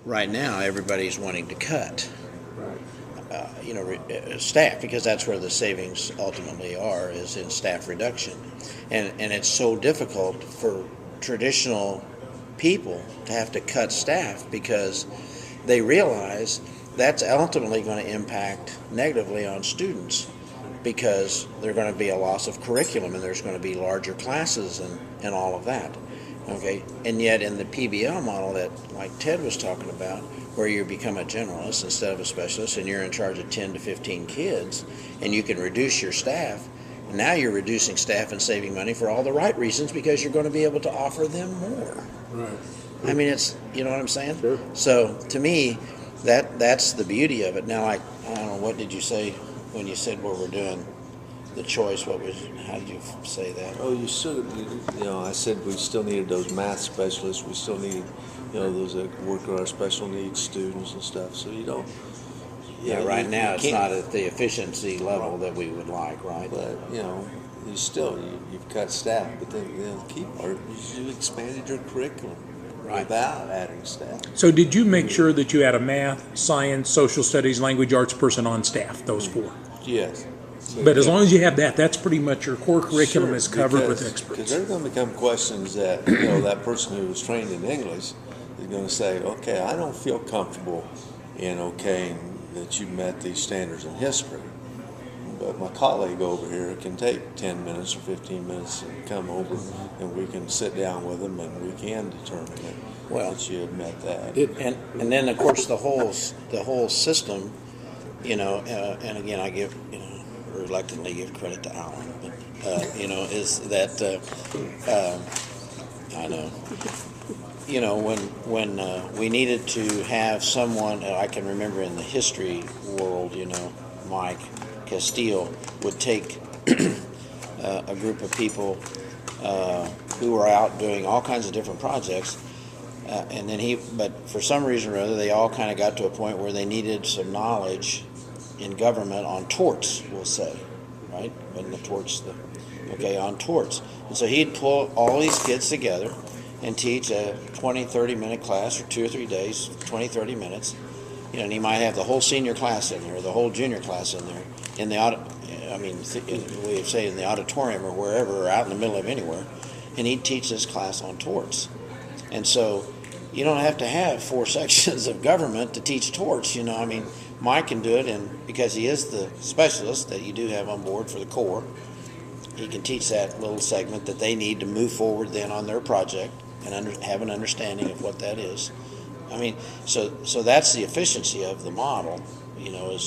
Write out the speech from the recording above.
right now everybody's wanting to cut, Right. staff, because that's where the savings ultimately are, is in staff reduction. And it's so difficult for traditional people to have to cut staff because they realize that's ultimately going to impact negatively on students, because there's going to be a loss of curriculum and there's going to be larger classes and all of that. Okay, and yet in the PBL model that like Ted was talking about, where you become a generalist instead of a specialist and you're in charge of 10 to 15 kids and you can reduce your staff, now you're reducing staff and saving money for all the right reasons, because you're going to be able to offer them more. Right. I mean, it's, you know what I'm saying? Sure. So to me, that's the beauty of it. Now, like, I don't know, what did you say when you said what we're doing? The choice, how did you say that? Oh, you should have, I said we still needed those math specialists. We still needed, those that work with our special needs students and stuff. So Yeah, right now it's not at the efficiency level that we would like, right? But, you've cut staff, but then the key part is you expanded your curriculum without adding staff. So did you make sure that you had a math, science, social studies, language arts person on staff, those four? Yes. But as long as you have that, that's pretty much your core curriculum is covered with Because experts. there are going to become questions that, that person who was trained in English is going to say, okay, I don't feel comfortable in okaying that you met these standards in history. But my colleague over here can take 10 minutes or 15 minutes and come over and we can sit down with them and we can determine that you have met that. And then, of course, the whole system, and again, I give, reluctantly give credit to Alan, but, is that, I know, when we needed to have someone, I can remember in the history world, Mike Castile would take a group of people who were out doing all kinds of different projects, and then but for some reason or other, they all kind of got to a point where they needed some knowledge in government on torts, we'll say, right? When the torts, on torts. And so he'd pull all these kids together and teach a 20, 30-minute class for 2 or 3 days, 20, 30 minutes. And he might have the whole senior class in there, the whole junior class in there, in the we say in the auditorium or wherever, or out in the middle of anywhere, and he'd teach this class on torts. And so you don't have to have 4 sections of government to teach torts. Mike can do it, and because he is the specialist that you do have on board for the Corps, he can teach that little segment that they need to move forward then on their project and have an understanding of what that is. So that's the efficiency of the model, is